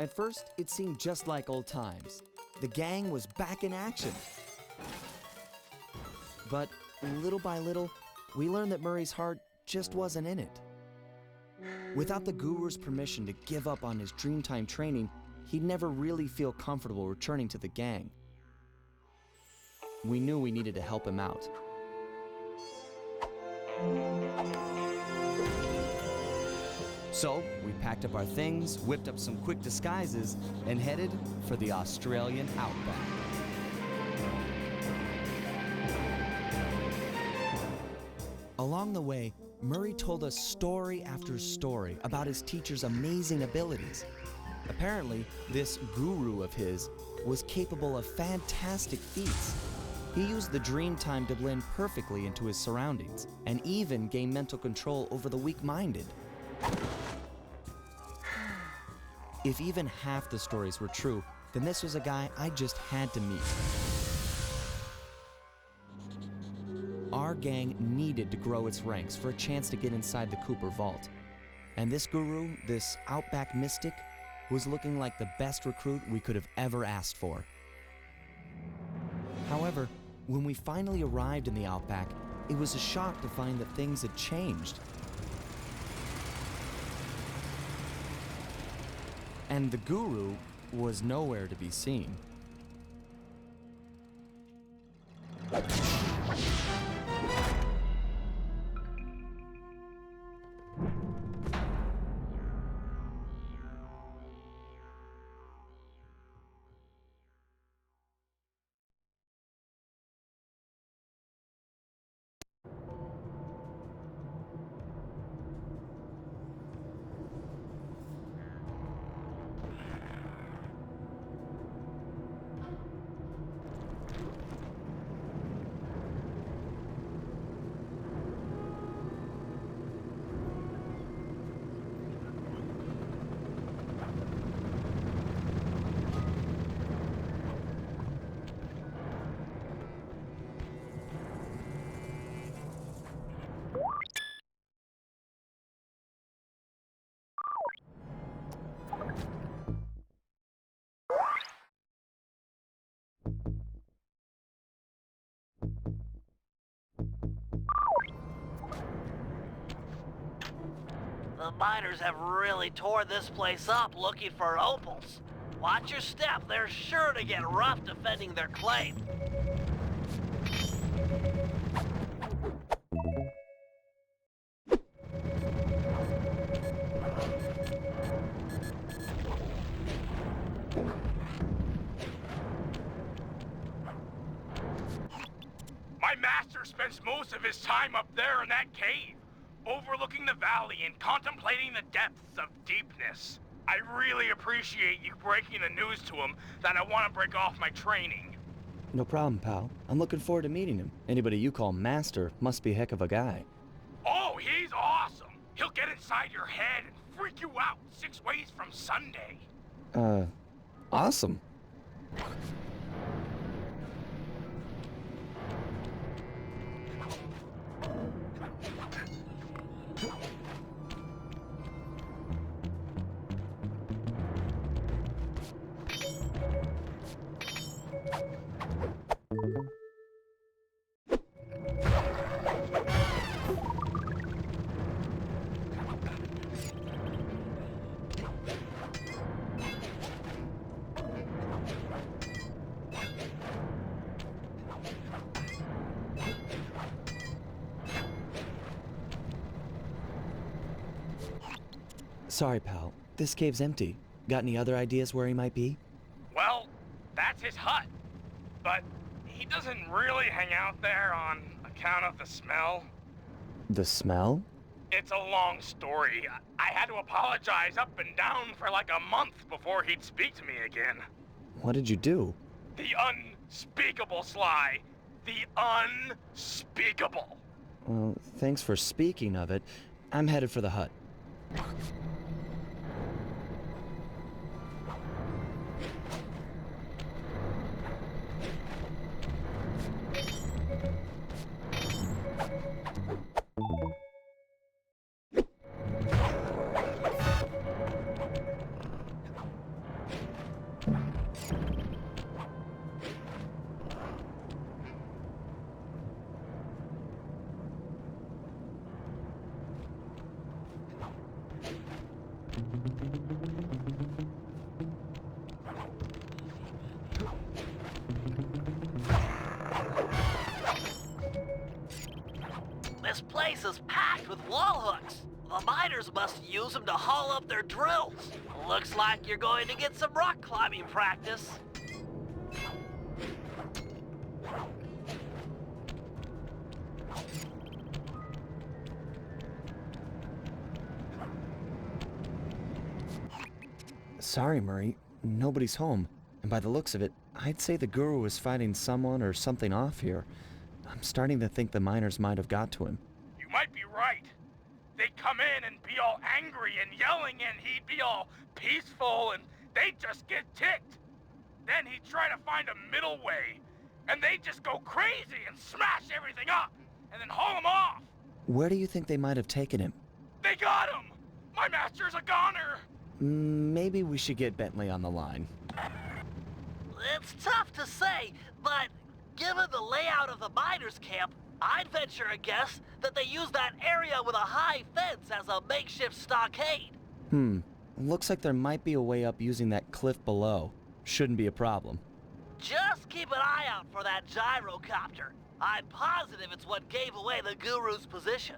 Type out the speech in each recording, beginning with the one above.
At first, it seemed just like old times. The gang was back in action. But little by little, we learned that Murray's heart just wasn't in it. Without the guru's permission to give up on his Dreamtime training, he'd never really feel comfortable returning to the gang. We knew we needed to help him out. So, we packed up our things, whipped up some quick disguises, and headed for the Australian outback. Along the way, Murray told us story after story about his teacher's amazing abilities. Apparently, this guru of his was capable of fantastic feats. He used the Dreamtime to blend perfectly into his surroundings, and even gain mental control over the weak-minded. If even half the stories were true, then this was a guy I just had to meet. Our gang needed to grow its ranks for a chance to get inside the Cooper Vault. And this guru, this outback mystic, was looking like the best recruit we could have ever asked for. However, when we finally arrived in the outback, it was a shock to find that things had changed. And the guru was nowhere to be seen. The miners have really tore this place up looking for opals. Watch your step, they're sure to get rough defending their claim. My master spends most of his time up there in that cave, overlooking the valley and contemplating the depths of deepness. I really appreciate you breaking the news to him that I want to break off my training. No problem, pal. I'm looking forward to meeting him. Anybody you call master must be a heck of a guy. Oh, he's awesome. He'll get inside your head and freak you out 6 ways from Sunday. Awesome. Sorry, pal. This cave's empty. Got any other ideas where he might be? Well, that's his hut. But he doesn't really hang out there on account of the smell. The smell? It's a long story. I had to apologize up and down for like a month before he'd speak to me again. What did you do? The unspeakable, Sly. The unspeakable. Well, thanks for speaking of it. I'm headed for the hut. place is packed with wall hooks. The miners must use them to haul up their drills. Looks like you're going to get some rock climbing practice. Sorry, Murray. Nobody's home. And by the looks of it, I'd say the guru is fighting someone or something off here. I'm starting to think the miners might have got to him. You might be right. They'd come in and be all angry and yelling, and he'd be all peaceful, and they'd just get ticked. Then he'd try to find a middle way, and they'd just go crazy and smash everything up, and then haul him off. Where do you think they might have taken him? They got him! My master's a goner! Maybe we should get Bentley on the line. It's tough to say, but given the layout of the miners' camp, I'd venture a guess that they use that area with a high fence as a makeshift stockade. Looks like there might be a way up using that cliff below. Shouldn't be a problem. Just keep an eye out for that gyrocopter. I'm positive it's what gave away the guru's position.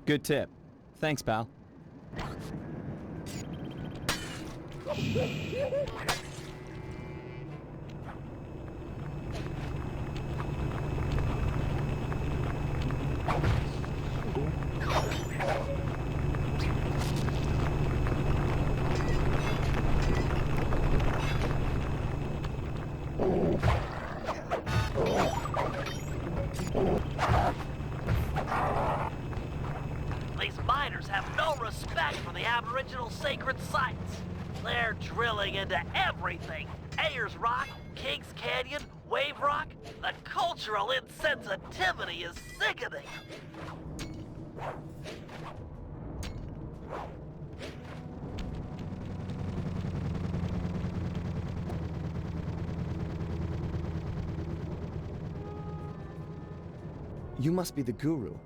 Good tip. Thanks, pal. These miners have no respect for the Aboriginal sacred sites. They're drilling into everything. Ayers Rock, Kings Canyon, Wave Rock. The cultural insensitivity is sickening. You must be the guru.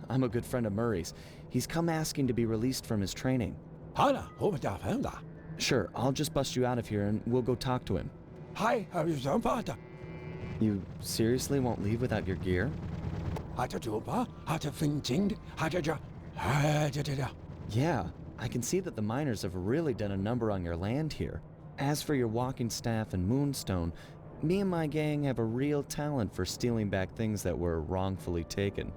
I'm a good friend of Murray's. He's come asking to be released from his training. Sure, I'll just bust you out of here and we'll go talk to him. You seriously won't leave without your gear? Yeah, I can see that the miners have really done a number on your land here. As for your walking staff and moonstone, me and my gang have a real talent for stealing back things that were wrongfully taken.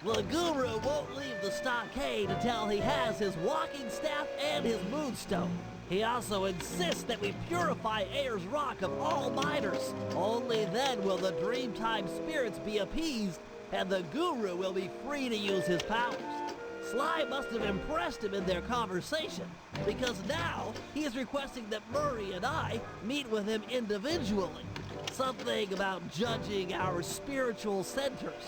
The guru won't leave the stockade until he has his walking staff and his moonstone. He also insists that we purify Ayers Rock of all miners. Only then will the Dreamtime spirits be appeased, and the guru will be free to use his powers. Sly must have impressed him in their conversation, because now he is requesting that Murray and I meet with him individually. Something about judging our spiritual centers.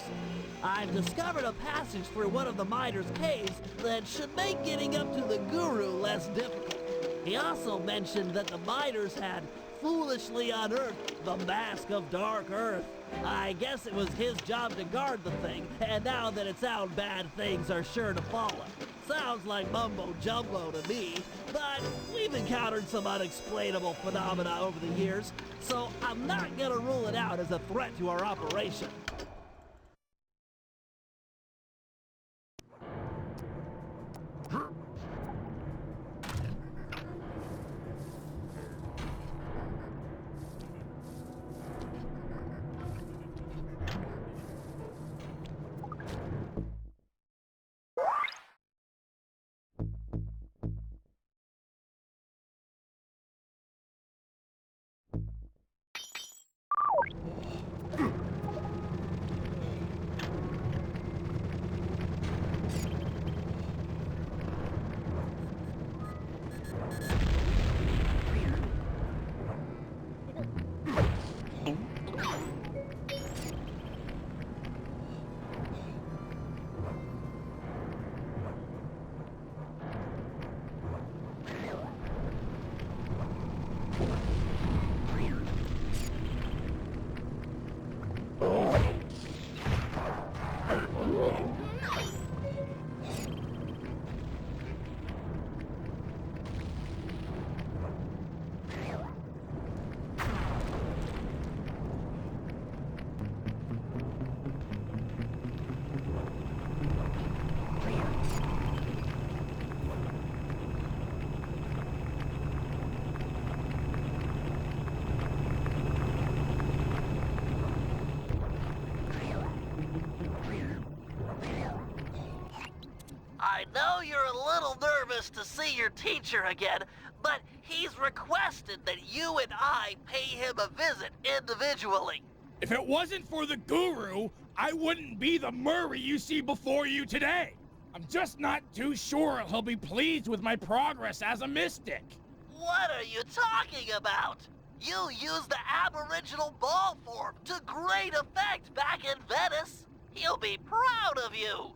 I've discovered a passage through one of the miners' caves that should make getting up to the guru less difficult. He also mentioned that the miners had foolishly unearthed the Mask of Dark Earth. I guess it was his job to guard the thing, and now that it's out, bad things are sure to follow. Sounds like mumbo-jumbo to me, but we've encountered some unexplainable phenomena over the years, so I'm not gonna rule it out as a threat to our operation. anxious to see your teacher again, but he's requested that you and I pay him a visit individually. If it wasn't for the guru, I wouldn't be the Murray you see before you today. I'm just not too sure he'll be pleased with my progress as a mystic. What are you talking about? You used the Aboriginal ball form to great effect back in Venice. He'll be proud of you.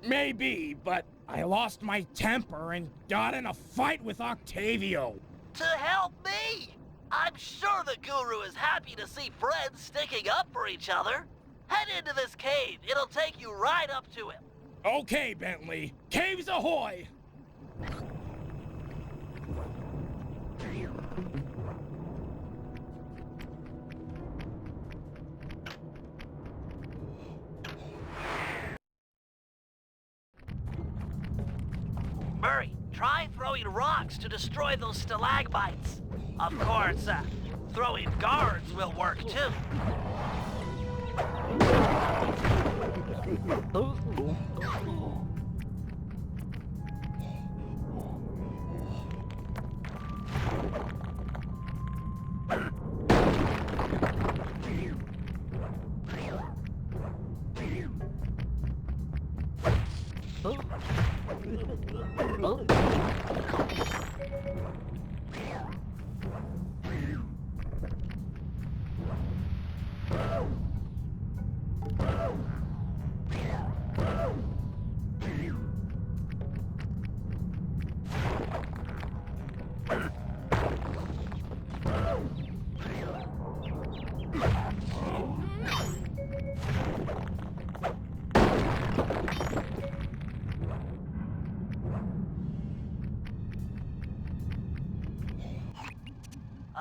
Maybe, but I lost my temper and got in a fight with Octavio. To help me? I'm sure the guru is happy to see friends sticking up for each other. Head into this cave. It'll take you right up to him. Okay, Bentley. Caves ahoy! Murray, try throwing rocks to destroy those stalagmites. Of course, throwing guards will work too.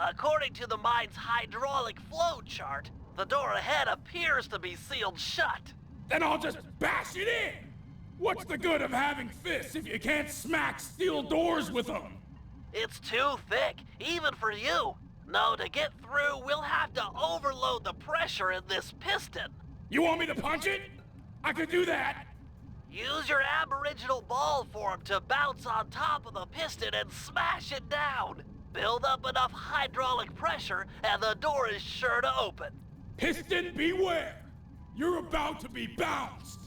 According to the mine's hydraulic flow chart, the door ahead appears to be sealed shut. Then I'll just bash it in! What's the good of having fists if you can't smack steel doors with them? It's too thick, even for you. No, to get through, we'll have to overload the pressure in this piston. You want me to punch it? I could do that. Use your Aboriginal ball form to bounce on top of the piston and smash it down. Build up enough hydraulic pressure, and the door is sure to open. Piston beware! You're about to be bounced!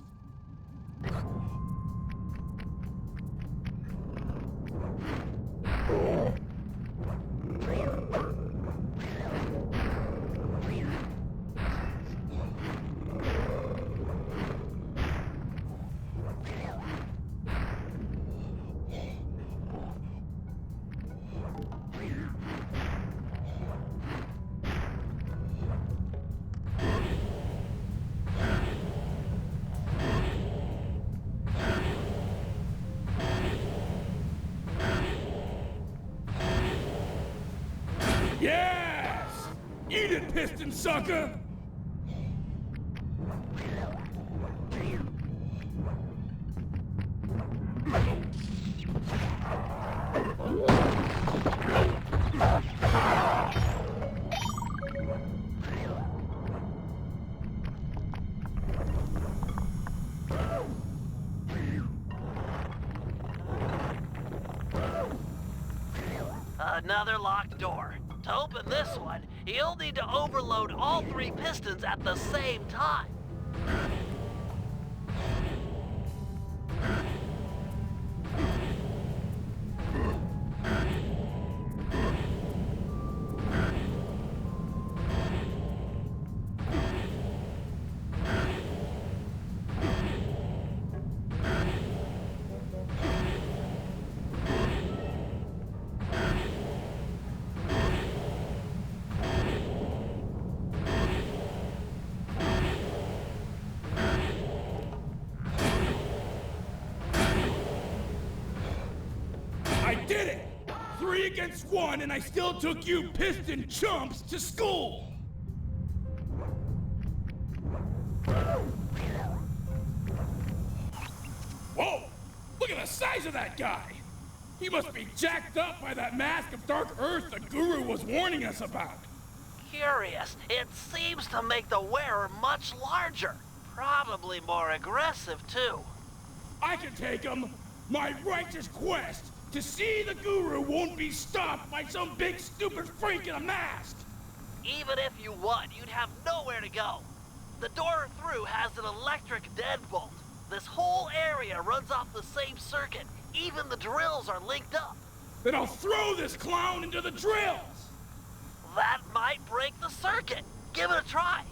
Yes! Eat it, piston sucker! Another locked door. To open this one, you'll need to overload all three pistons at the same time. I did it! 3 against 1, and I still took you piston chumps to school! Whoa! Look at the size of that guy! He must be jacked up by that mask of dark earth the guru was warning us about. Curious, it seems to make the wearer much larger. Probably more aggressive, too. I can take him! My righteous quest To see the Guru won't be stopped by some big stupid freak in a mask! Even if you won, you'd have nowhere to go. The door through has an electric deadbolt. This whole area runs off the same circuit. Even the drills are linked up. Then I'll throw this clown into the drills! That might break the circuit. Give it a try.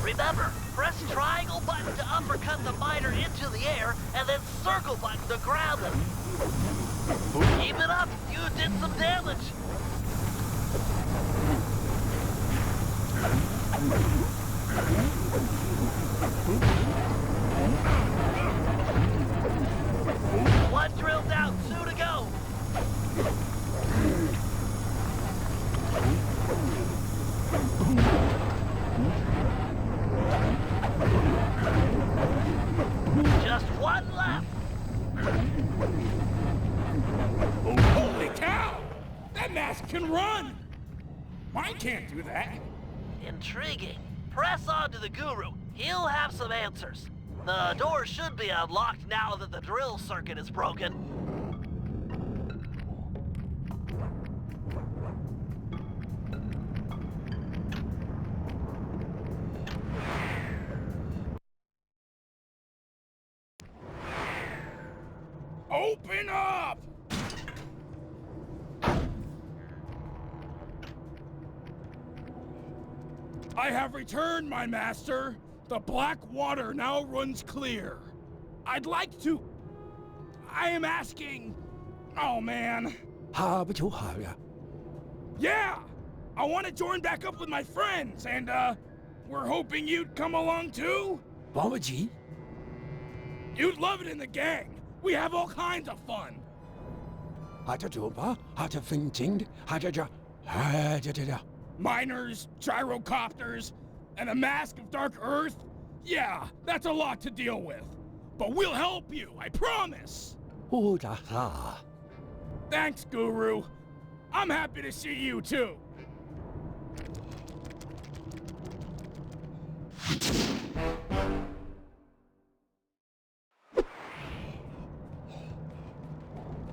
Remember, press triangle button to uppercut the miner into the air, and then circle button to ground them. Keep it up, you did some damage. One drill down, 2 to go. Just one left. Holy cow! That mask can run! Mine can't do that. Intriguing. Press on to the Guru. He'll have some answers. The door should be unlocked now that the drill circuit is broken. Open up! I have returned, my master. The black water now runs clear. I'd like to... I am asking... Oh, man. Yeah! I want to join back up with my friends, and, we're hoping you'd come along, too? You'd love it in the gang. We have all kinds of fun. Miners, gyrocopters, and a mask of Dark Earth? Yeah, that's a lot to deal with. But we'll help you, I promise! Thanks, Guru. I'm happy to see you, too.